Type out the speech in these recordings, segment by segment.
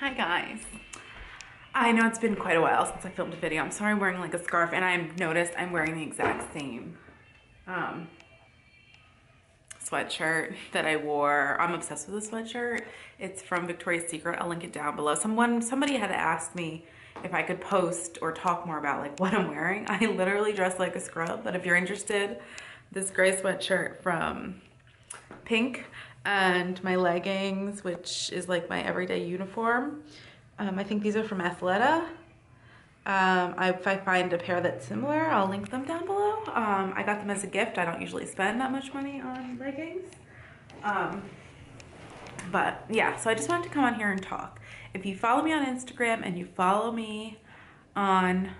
Hi guys. I know it's been quite a while since I filmed a video. I'm sorry I'm wearing like a scarf, and I've noticed I'm wearing the exact same sweatshirt that I wore. I'm obsessed with this sweatshirt. It's from Victoria's Secret. I'll link it down below. Somebody had asked me if I could post or talk more about like what I'm wearing. I literally dress like a scrub, but if you're interested, this gray sweatshirt from Pink and my leggings, which is like my everyday uniform. I think these are from Athleta. If I find a pair that's similar, I'll link them down below. I got them as a gift. I don't usually spend that much money on leggings. But yeah, so I just wanted to come on here and talk. If you follow me on Instagram and you follow me on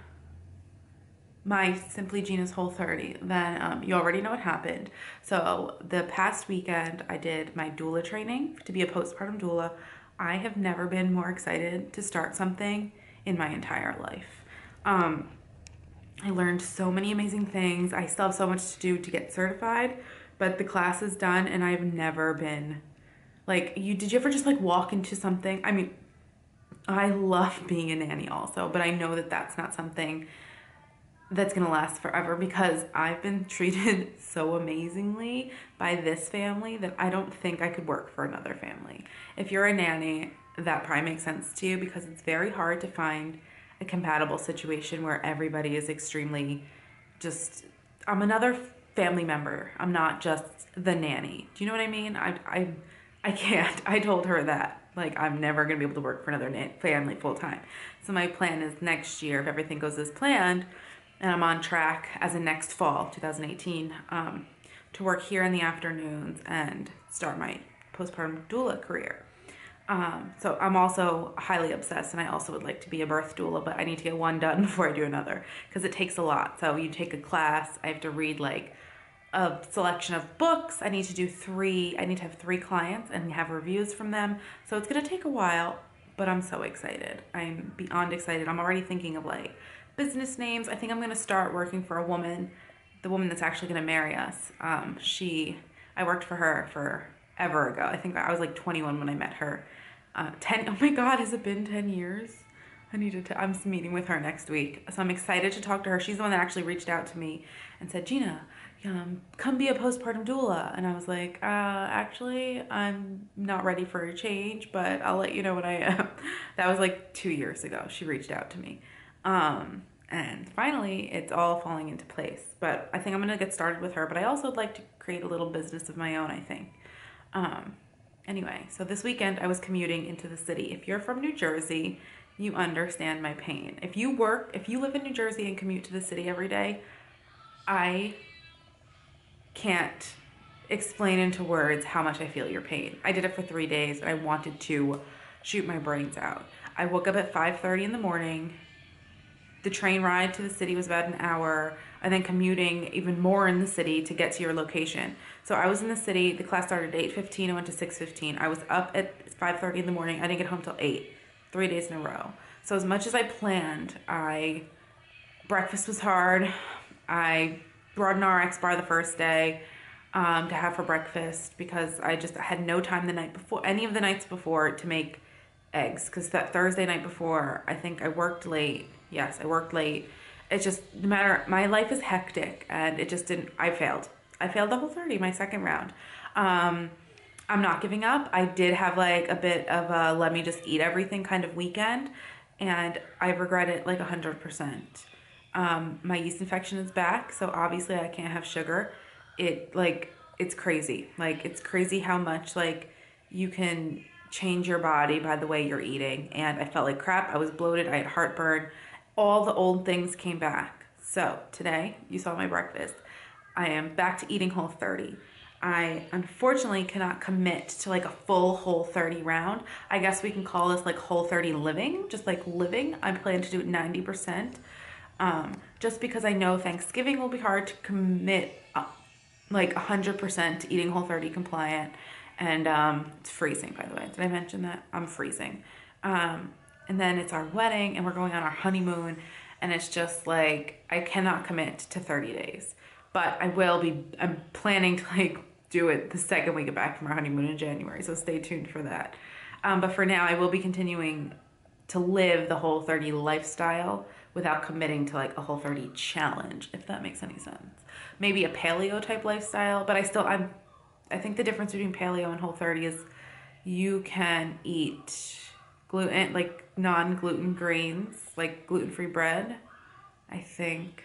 my Simply Jeana's Whole30, then you already know what happened. So the past weekend, I did my doula training to be a postpartum doula. I have never been more excited to start something in my entire life. I learned so many amazing things. I still have so much to do to get certified, but the class is done and I've never been like, did you ever just like walk into something? I mean, I love being a nanny also, but I know that that's not something that's gonna last forever because I've been treated so amazingly by this family that I don't think I could work for another family. If you're a nanny, that probably makes sense to you because it's very hard to find a compatible situation where everybody is extremely just, I'm another family member. I'm not just the nanny. Do you know what I mean? I can't. I told her that. Like, I'm never gonna be able to work for another family full time. So my plan is next year, if everything goes as planned, and I'm on track as in next fall, 2018, to work here in the afternoons and start my postpartum doula career. So I'm also highly obsessed, and I also would like to be a birth doula, but I need to get one done before I do another because it takes a lot. So you take a class, I have to read like a selection of books. I need to have 3 clients and have reviews from them. So it's gonna take a while, but I'm so excited. I'm beyond excited. I'm already thinking of like business names. I think I'm gonna start working for a woman, the woman that's actually gonna marry us. I worked for her forever ago. I think I was like 21 when I met her. Oh my God, has it been 10 years? I'm meeting with her next week. So I'm excited to talk to her. She's the one that actually reached out to me and said, Jeana, come be a postpartum doula. And I was like, actually, I'm not ready for a change, but I'll let you know when I am. That was like 2 years ago. She reached out to me. And finally, it's all falling into place. But I think I'm gonna get started with her. But I also would like to create a little business of my own, I think. Anyway, so this weekend I was commuting into the city. If you're from New Jersey, you understand my pain. If you live in New Jersey and commute to the city every day, I can't explain into words how much I feel your pain. I did it for 3 days and I wanted to shoot my brains out. I woke up at 5:30 in the morning. The train ride to the city was about an hour, and then commuting even more in the city to get to your location. So I was in the city, the class started at 8:15, I went to 6:15. I was up at 5:30 in the morning, I didn't get home till 8, 3 days in a row. So as much as I planned, breakfast was hard. I brought an RX bar the first day to have for breakfast because I had no time any of the nights before to make eggs, because that Thursday night before, I think I worked late. Yes, I worked late. It's just, no matter, my life is hectic, and it just didn't, I failed the Whole30, my second round. I'm not giving up. I did have like a bit of a let me just eat everything kind of weekend, and I regret it like 100%. My yeast infection is back, so obviously I can't have sugar. It's crazy. Like, it's crazy how much like you can change your body by the way you're eating. And I felt like crap. I was bloated. I had heartburn. All the old things came back. So today, you saw my breakfast. I am back to eating Whole30. I unfortunately cannot commit to like a full Whole30 round. I guess we can call this like Whole30 living, just like living. I plan to do it 90%. Just because I know Thanksgiving will be hard to commit like 100% to eating Whole30 compliant. And it's freezing, by the way. Did I mention that? I'm freezing. And then it's our wedding, and we're going on our honeymoon, and it's just like, I cannot commit to 30 days. But I'm planning to like do it the second we get back from our honeymoon in January, so stay tuned for that. But for now, I will be continuing to live the Whole30 lifestyle without committing to like a Whole30 challenge, if that makes any sense. Maybe a paleo type lifestyle, but I think the difference between paleo and Whole30 is you can eat gluten, like non-gluten grains, like gluten-free bread. I think,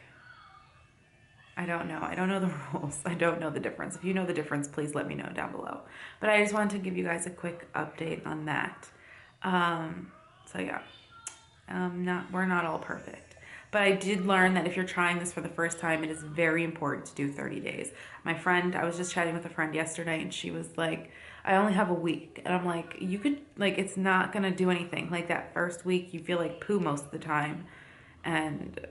I don't know the rules. I don't know the difference. If you know the difference, please let me know down below. But I just wanted to give you guys a quick update on that. So yeah, we're not all perfect. But I did learn that if you're trying this for the first time, it is very important to do 30 days. I was just chatting with a friend yesterday and she was like, I only have a week. And I'm like, you could, like, it's not gonna do anything. Like that first week, you feel like poo most of the time. And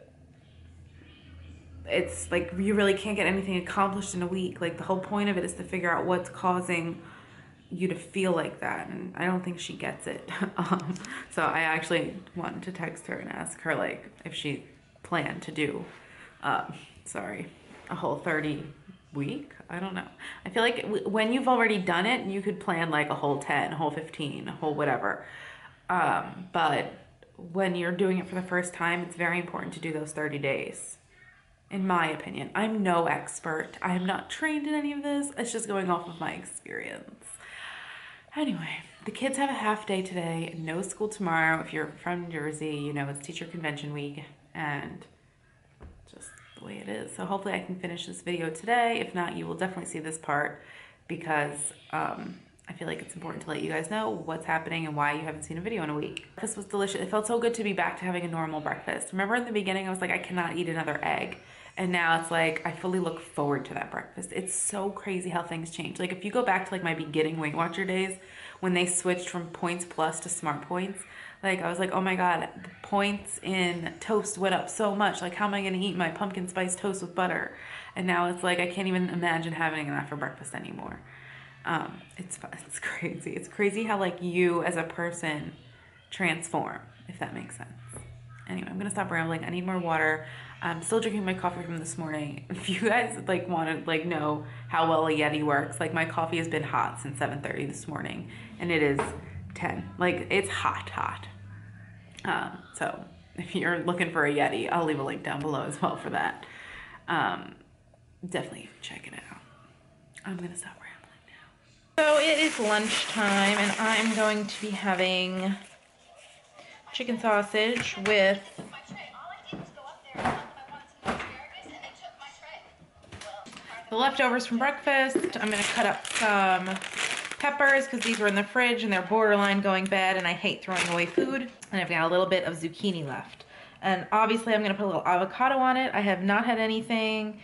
it's like, you really can't get anything accomplished in a week. Like the whole point of it is to figure out what's causing you to feel like that, and I don't think she gets it. So I actually wanted to text her and ask her like if she planned to do a Whole30 week. I don't know. I feel like when you've already done it, you could plan like a Whole10, Whole15, a whole whatever. But when you're doing it for the first time, it's very important to do those 30 days. In my opinion, I'm no expert. I am not trained in any of this. It's just going off of my experience. Anyway, the kids have a half day today, no school tomorrow. If you're from Jersey, you know it's teacher convention week and just the way it is. So hopefully I can finish this video today. If not, you will definitely see this part because I feel like it's important to let you guys know what's happening and why you haven't seen a video in a week. This was delicious. It felt so good to be back to having a normal breakfast. Remember in the beginning, I was like, I cannot eat another egg. And now it's like, I fully look forward to that breakfast. It's so crazy how things change. Like if you go back to like my beginning Weight Watcher days, when they switched from Points Plus to Smart Points, like I was like, oh my God, the points in toast went up so much. Like how am I gonna eat my pumpkin spice toast with butter? And now it's like, I can't even imagine having that for breakfast anymore. It's crazy. It's crazy how like you as a person transform, if that makes sense. Anyway, I'm gonna stop rambling. I need more water. I'm still drinking my coffee from this morning. If you guys like want to like know how well a Yeti works, like my coffee has been hot since 7:30 this morning and it is 10. Like it's hot. So if you're looking for a Yeti, I'll leave a link down below as well for that. Definitely check it out. I'm gonna stop rambling now. So it is lunchtime and I'm going to be having chicken sausage with the leftovers from breakfast. I'm gonna cut up some peppers because these were in the fridge and they're borderline going bad and I hate throwing away food. And I've got a little bit of zucchini left. And obviously I'm gonna put a little avocado on it. I have not had anything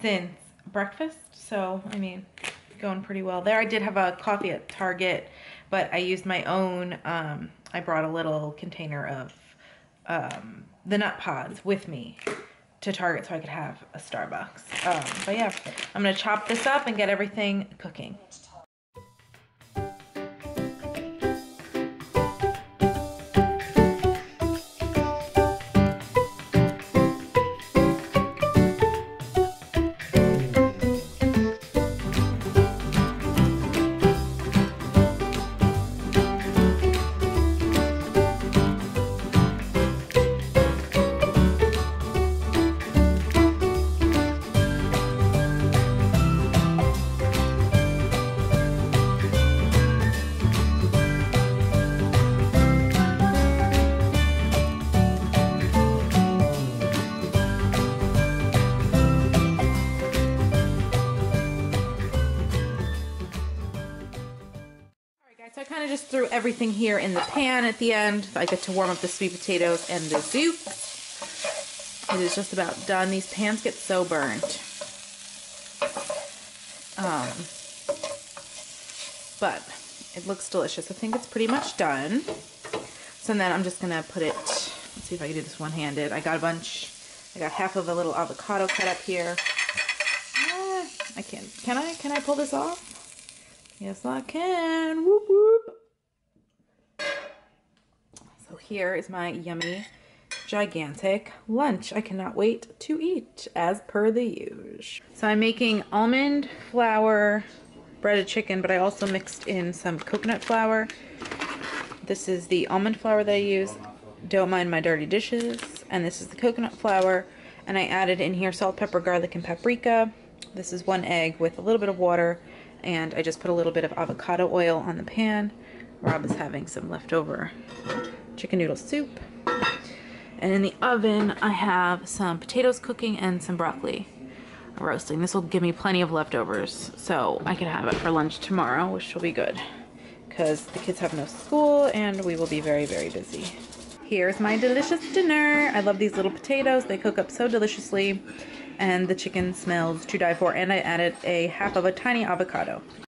since breakfast, so I mean, going pretty well there. I did have a coffee at Target, but I used my own, I brought a little container of the nut pods with me to Target so I could have a Starbucks. But yeah, I'm gonna chop this up and get everything cooking. So I kind of just threw everything here in the pan at the end. I get to warm up the sweet potatoes and the soup. It is just about done. These pans get so burnt. But it looks delicious. I think it's pretty much done. So then I'm just gonna put it, let's see if I can do this one-handed. I got half of a little avocado cut up here. I can't, can I pull this off? Yes, I can. Whoop, whoop. So here is my yummy, gigantic lunch. I cannot wait to eat, as per the usual. So I'm making almond flour breaded chicken, but I also mixed in some coconut flour This is the almond flour that I use. Don't mind my dirty dishes. And this is the coconut flour. And I added in here salt, pepper, garlic, and paprika. This is 1 egg with a little bit of water. And I just put a little bit of avocado oil on the pan. Rob is having some leftover chicken noodle soup. And in the oven, I have some potatoes cooking and some broccoli roasting. This will give me plenty of leftovers, so I can have it for lunch tomorrow, which will be good, because the kids have no school and we will be very, very busy. Here's my delicious dinner. I love these little potatoes. They cook up so deliciously, and the chicken smells to die for, and I added a half of a tiny avocado.